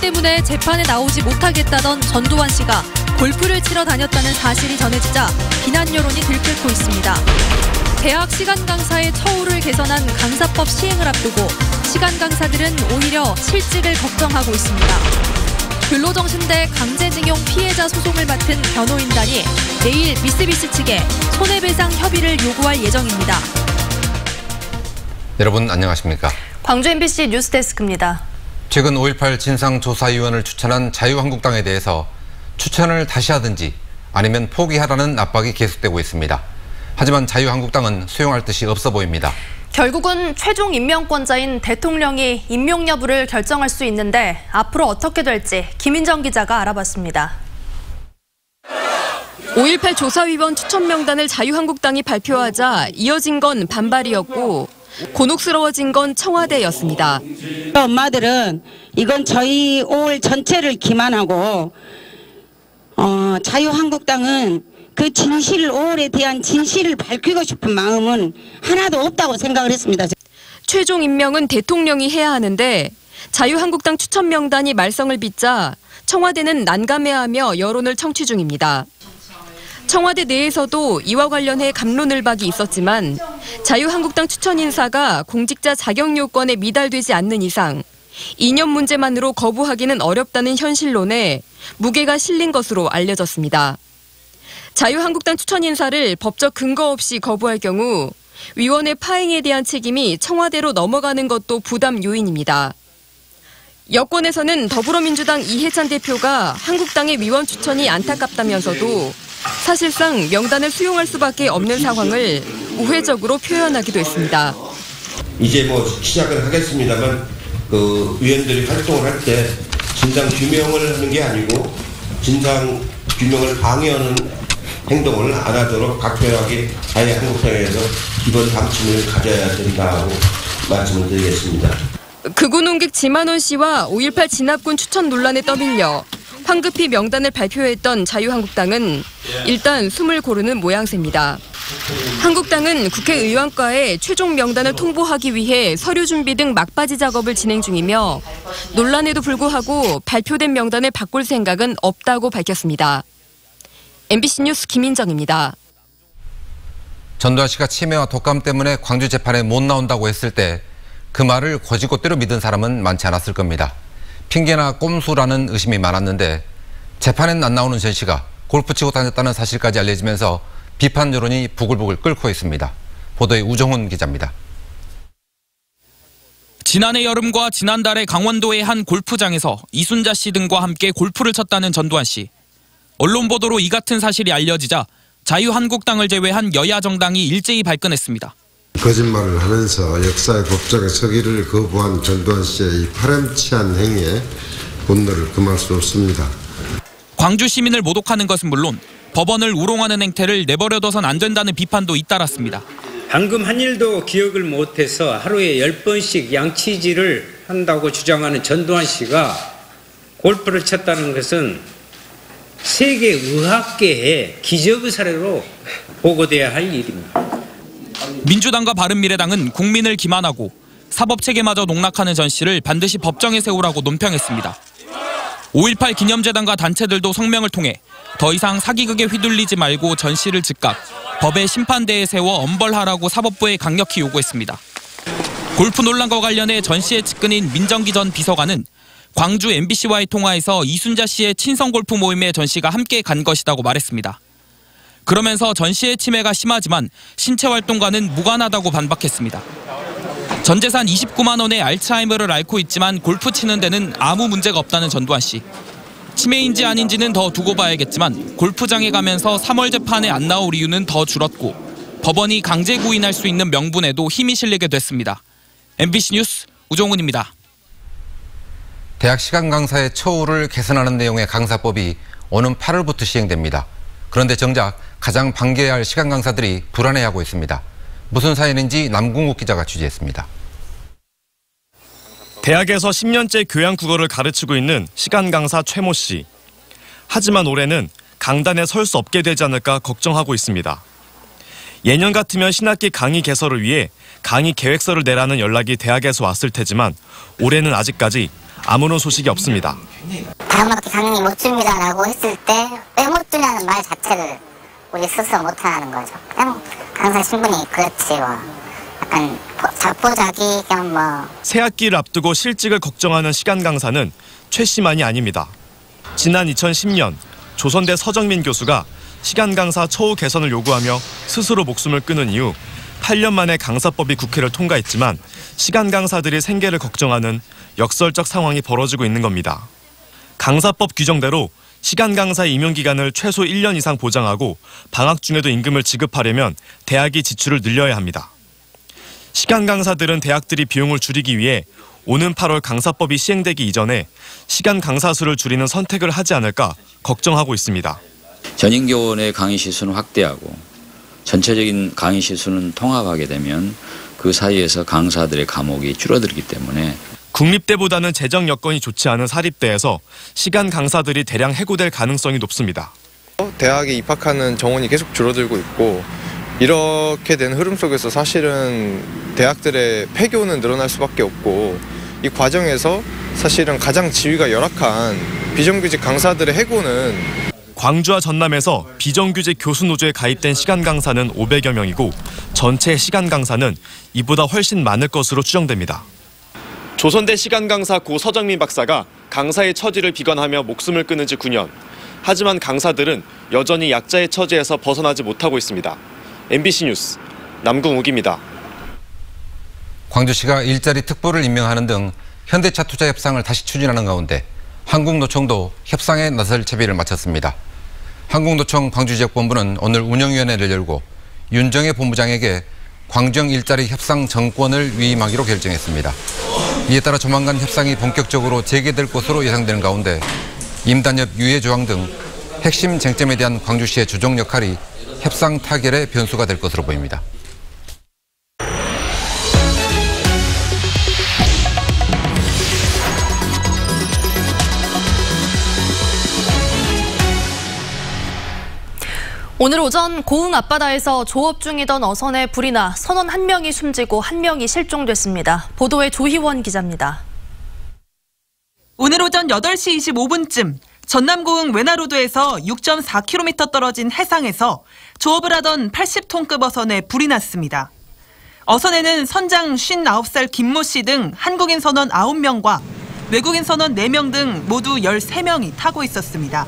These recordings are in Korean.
때문에 재판에 나오지 못하겠다던 전두환 씨가 골프를 치러 다녔다는 사실이 전해지자 비난 여론이 들끓고 있습니다. 대학 시간 강사의 처우를 개선한 강사법 시행을 앞두고 시간 강사들은 오히려 실직을 걱정하고 있습니다. 근로정신대 강제징용 피해자 소송을 맡은 변호인단이 내일 미쓰비시 측에 손해배상 협의를 요구할 예정입니다. 여러분 안녕하십니까? 광주 MBC 뉴스데스크입니다. 최근 5.18 진상조사위원을 추천한 자유한국당에 대해서 추천을 다시 하든지 아니면 포기하라는 압박이 계속되고 있습니다. 하지만 자유한국당은 수용할 뜻이 없어 보입니다. 결국은 최종 임명권자인 대통령이 임명 여부를 결정할 수 있는데 앞으로 어떻게 될지 김인정 기자가 알아봤습니다. 5.18 조사위원 추천 명단을 자유한국당이 발표하자 이어진 건 반발이었고 곤혹스러워진 건 청와대였습니다. 엄마들은 이건 저희 5월 전체를 기만하고 자유한국당은 그 진실, 5월에 대한 진실을 밝히고 싶은 마음은 하나도 없다고 생각을 했습니다. 최종 임명은 대통령이 해야 하는데 자유한국당 추천 명단이 말썽을 빚자 청와대는 난감해하며 여론을 청취 중입니다. 청와대 내에서도 이와 관련해 갑론을박이 있었지만 자유한국당 추천 인사가 공직자 자격 요건에 미달되지 않는 이상 이념 문제만으로 거부하기는 어렵다는 현실론에 무게가 실린 것으로 알려졌습니다. 자유한국당 추천 인사를 법적 근거 없이 거부할 경우 위원회 파행에 대한 책임이 청와대로 넘어가는 것도 부담 요인입니다. 여권에서는 더불어민주당 이해찬 대표가 한국당의 위원 추천이 안타깝다면서도 사실상 명단을 수용할 수밖에 없는 상황을 우회적으로 표현하기도 했습니다. 이제 시작을 하겠습니다만 위원들이 활동을 할 때 진상 규명을 하는 게 아니고 진상 규명을 방해하는 행동을 안 하도록 각별하게 자유한국당에서 기본 방침을 가져야 된다고 말씀을 드리겠습니다. 극우 농객 지만원 씨와 5.18 진압군 추천 논란에 떠밀려 황급히 명단을 발표했던 자유한국당은 일단 숨을 고르는 모양새입니다. 한국당은 국회의원과에 최종 명단을 통보하기 위해 서류 준비 등 막바지 작업을 진행 중이며 논란에도 불구하고 발표된 명단을 바꿀 생각은 없다고 밝혔습니다. MBC 뉴스 김인정입니다. 전두환 씨가 치매와 독감 때문에 광주 재판에 못 나온다고 했을 때 그 말을 곧이곧대로 믿은 사람은 많지 않았을 겁니다. 핑계나 꼼수라는 의심이 많았는데 재판엔 안 나오는 전 씨가 골프 치고 다녔다는 사실까지 알려지면서 비판 여론이 부글부글 끓고 있습니다. 보도에 우정훈 기자입니다. 지난해 여름과 지난달에 강원도의 한 골프장에서 이순자 씨 등과 함께 골프를 쳤다는 전두환 씨. 언론 보도로 이 같은 사실이 알려지자 자유한국당을 제외한 여야 정당이 일제히 발끈했습니다. 거짓말을 하면서 역사의 법정에 서기를 거부한 전두환 씨의 이 파렴치한 행위에 분노를 금할 수 없습니다. 광주 시민을 모독하는 것은 물론 법원을 우롱하는 행태를 내버려둬선 안 된다는 비판도 잇따랐습니다. 방금 한 일도 기억을 못해서 하루에 10번씩 양치질을 한다고 주장하는 전두환 씨가 골프를 쳤다는 것은 세계 의학계의 기적의 사례로 보고돼야 할 일입니다. 민주당과 바른미래당은 국민을 기만하고 사법체계마저 농락하는 전 씨를 반드시 법정에 세우라고 논평했습니다. 5.18 기념재단과 단체들도 성명을 통해 더 이상 사기극에 휘둘리지 말고 전 씨를 즉각 법의 심판대에 세워 엄벌하라고 사법부에 강력히 요구했습니다. 골프 논란과 관련해 전 씨의 측근인 민정기 전 비서관은 광주 MBC와의 통화에서 이순자 씨의 친선 골프 모임에 전 씨가 함께 간 것이라고 말했습니다. 그러면서 전 씨의 치매가 심하지만 신체 활동과는 무관하다고 반박했습니다. 전 재산 29만 원의 알츠하이머를 앓고 있지만 골프 치는 데는 아무 문제가 없다는 전두환 씨. 치매인지 아닌지는 더 두고 봐야겠지만 골프장에 가면서 3월 재판에 안 나올 이유는 더 줄었고 법원이 강제 구인할 수 있는 명분에도 힘이 실리게 됐습니다. MBC 뉴스 우종훈입니다. 대학 시간 강사의 처우를 개선하는 내용의 강사법이 오는 8월부터 시행됩니다. 그런데 정작 가장 반겨야 할 시간 강사들이 불안해하고 있습니다. 무슨 사연인지 남궁욱 기자가 취재했습니다. 대학에서 10년째 교양 국어를 가르치고 있는 시간 강사 최모 씨. 하지만 올해는 강단에 설 수 없게 되지 않을까 걱정하고 있습니다. 예년 같으면 신학기 강의 개설을 위해 강의 계획서를 내라는 연락이 대학에서 왔을 테지만 올해는 아직까지 아무런 소식이 없습니다. 다음학기 강의 못 줍니다라고 했을 때 왜 못 주냐는 말 자체를 우리 스스로 못하는 거죠. 그냥 강사 신분이 그렇지 뭐 약간 자포자기 그냥 뭐. 새 학기를 앞두고 실직을 걱정하는 시간 강사는 최 씨만이 아닙니다. 지난 2010년 조선대 서정민 교수가 시간 강사 처우 개선을 요구하며 스스로 목숨을 끊은 이후 8년 만에 강사법이 국회를 통과했지만 시간 강사들이 생계를 걱정하는 역설적 상황이 벌어지고 있는 겁니다. 강사법 규정대로 시간 강사의 임용 기간을 최소 1년 이상 보장하고 방학 중에도 임금을 지급하려면 대학이 지출을 늘려야 합니다. 시간 강사들은 대학들이 비용을 줄이기 위해 오는 8월 강사법이 시행되기 이전에 시간 강사 수를 줄이는 선택을 하지 않을까 걱정하고 있습니다. 전인교원의 강의 시수는 확대하고 전체적인 강의 시수는 통합하게 되면 그 사이에서 강사들의 과목이 줄어들기 때문에 국립대보다는 재정 여건이 좋지 않은 사립대에서 시간 강사들이 대량 해고될 가능성이 높습니다. 대학에 입학하는 정원이 계속 줄어들고 있고 이렇게 된 흐름 속에서 사실은 대학들의 폐교는 늘어날 수밖에 없고 이 과정에서 사실은 가장 지위가 열악한 비정규직 강사들의 해고는 광주와 전남에서 비정규직 교수노조에 가입된 시간 강사는 500여 명이고 전체 시간 강사는 이보다 훨씬 많을 것으로 추정됩니다. 조선대 시간 강사 고 서정민 박사가 강사의 처지를 비관하며 목숨을 끊은 지 9년. 하지만 강사들은 여전히 약자의 처지에서 벗어나지 못하고 있습니다. MBC 뉴스 남궁욱입니다. 광주시가 일자리 특보를 임명하는 등 현대차 투자 협상을 다시 추진하는 가운데 한국노총도 협상에 나설 채비를 마쳤습니다. 한국노총 광주지역본부는 오늘 운영위원회를 열고 윤정혜 본부장에게 광주형 일자리 협상 정권을 위임하기로 결정했습니다. 이에 따라 조만간 협상이 본격적으로 재개될 것으로 예상되는 가운데 임단협 유예 조항 등 핵심 쟁점에 대한 광주시의 조정 역할이 협상 타결의 변수가 될 것으로 보입니다. 오늘 오전 고흥 앞바다에서 조업 중이던 어선에 불이 나 선원 1명이 숨지고 1명이 실종됐습니다. 보도에 조희원 기자입니다. 오늘 오전 8시 25분쯤 전남 고흥 외나로도에서 6.4km 떨어진 해상에서 조업을 하던 80톤급 어선에 불이 났습니다. 어선에는 선장 59살 김모 씨 등 한국인 선원 9명과 외국인 선원 4명 등 모두 13명이 타고 있었습니다.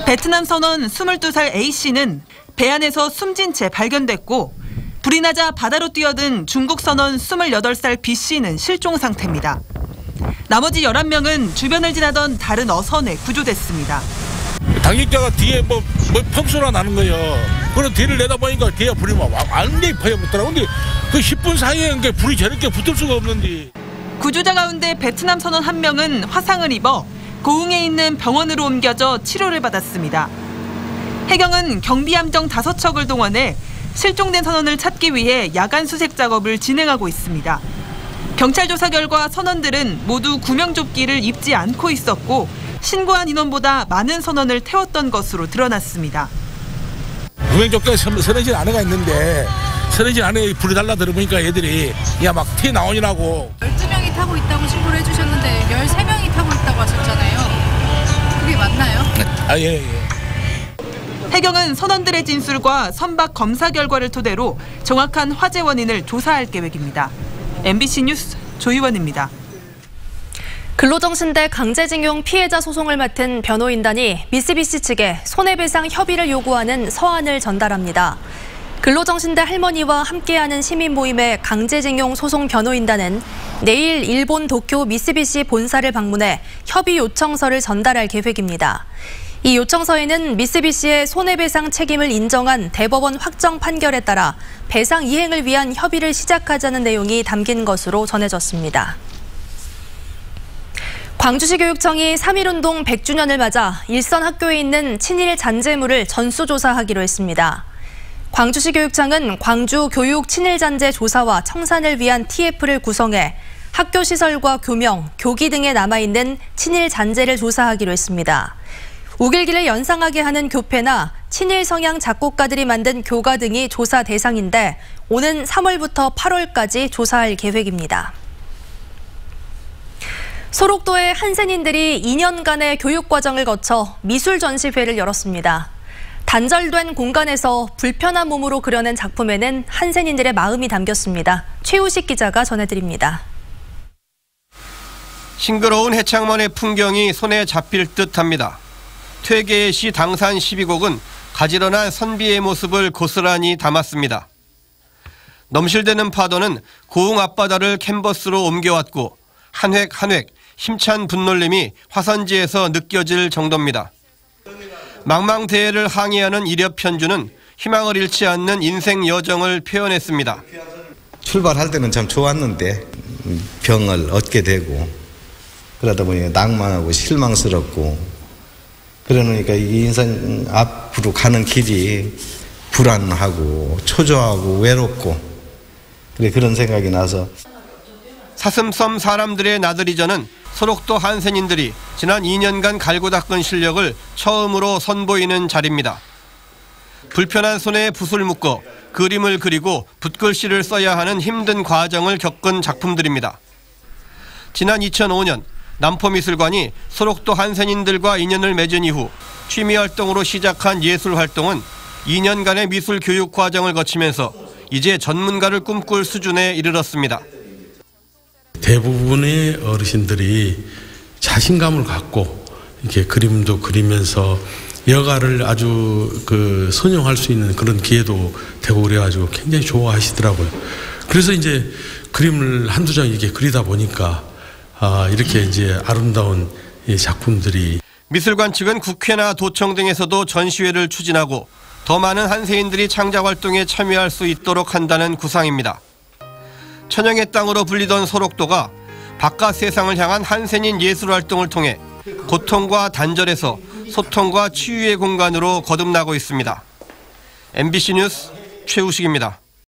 베트남 선원 22살 A씨는 배 안에서 숨진 채 발견됐고 불이 나자 바다로 뛰어든 중국 선원 28살 B씨는 실종 상태입니다. 나머지 11명은 주변을 지나던 다른 어선에 구조됐습니다. 당직자가 뒤에 뭐 펑소나 나는 거예요. 그런 뒤를 내다보니까 뒤에 불이 막 완전히 퍼져붙더라고. 근데 그 10분 사이에 불이 저렇게 붙을 수가 없는데. 구조자 가운데 베트남 선원 1명은 화상을 입어 고흥에 있는 병원으로 옮겨져 치료를 받았습니다. 해경은 경비함정 5척을 동원해 실종된 선원을 찾기 위해 야간 수색 작업을 진행하고 있습니다. 경찰 조사 결과 선원들은 모두 구명조끼를 입지 않고 있었고 신고한 인원보다 많은 선원을 태웠던 것으로 드러났습니다. 구명조끼가 서너진 아내가 있는데 서너진 아내에 불이 달라 들어보니까 애들이 야 막 튀어나오느라고 12명이 타고 있다고 신고를 해주셨는데 13명이 타고 있다고 하셨잖아요. 그게 맞나요? 아, 예. 해경은 선원들의 진술과 선박 검사 결과를 토대로 정확한 화재 원인을 조사할 계획입니다. MBC 뉴스 조희원입니다. 근로정신대 강제징용 피해자 소송을 맡은 변호인단이 미쓰비시 측에 손해배상 협의를 요구하는 서한을 전달합니다. 근로정신대 할머니와 함께하는 시민 모임의 강제징용 소송 변호인단은 내일 일본 도쿄 미쓰비시 본사를 방문해 협의 요청서를 전달할 계획입니다. 이 요청서에는 미쓰비시의 손해배상 책임을 인정한 대법원 확정 판결에 따라 배상 이행을 위한 협의를 시작하자는 내용이 담긴 것으로 전해졌습니다. 광주시 교육청이 3.1운동 100주년을 맞아 일선 학교에 있는 친일 잔재물을 전수조사하기로 했습니다. 광주시 교육청은 광주 교육 친일잔재 조사와 청산을 위한 TF를 구성해 학교 시설과 교명, 교기 등에 남아있는 친일 잔재를 조사하기로 했습니다. 우길기를 연상하게 하는 교패나 친일 성향 작곡가들이 만든 교가 등이 조사 대상인데 오는 3월부터 8월까지 조사할 계획입니다. 소록도의 한센인들이 2년간의 교육과정을 거쳐 미술전시회를 열었습니다. 단절된 공간에서 불편한 몸으로 그려낸 작품에는 한센인들의 마음이 담겼습니다. 최우식 기자가 전해드립니다. 싱그러운 해창만의 풍경이 손에 잡힐 듯합니다. 퇴계의 시 당산 12곡은 가지런한 선비의 모습을 고스란히 담았습니다. 넘실대는 파도는 고흥 앞바다를 캔버스로 옮겨왔고 한 획 한 획 힘찬 분놀림이 화선지에서 느껴질 정도입니다. 망망대해를 항해하는 이력 편주는 희망을 잃지 않는 인생 여정을 표현했습니다. 출발할 때는 참 좋았는데 병을 얻게 되고 그러다 보니 낭만하고 실망스럽고 그러니까 이 인생 앞으로 가는 길이 불안하고 초조하고 외롭고 그런 생각이 나서 사슴섬 사람들의 나들이전은 소록도 한센인들이 지난 2년간 갈고 닦은 실력을 처음으로 선보이는 자리입니다. 불편한 손에 붓을 묶어 그림을 그리고 붓글씨를 써야 하는 힘든 과정을 겪은 작품들입니다. 지난 2005년 남포미술관이 소록도 한센인들과 인연을 맺은 이후 취미활동으로 시작한 예술활동은 2년간의 미술 교육 과정을 거치면서 이제 전문가를 꿈꿀 수준에 이르렀습니다. 대부분의 어르신들이 자신감을 갖고 이렇게 그림도 그리면서 여가를 아주 선용할 수 있는 그런 기회도 되고 그래가지고 굉장히 좋아하시더라고요. 그래서 이제 그림을 한두 장 이렇게 그리다 보니까 이렇게 이제 아름다운 작품들이. 미술관 측은 국회나 도청 등에서도 전시회를 추진하고 더 많은 한센인들이 창작 활동에 참여할 수 있도록 한다는 구상입니다. 천영의 땅으로 불리던 소록도가 바깥 세상을 향한 한센인 예술 활동을 통해 고통과 단절에서 소통과 치유의 공간으로 거듭나고 있습니다. MBC 뉴스 최우식입니다.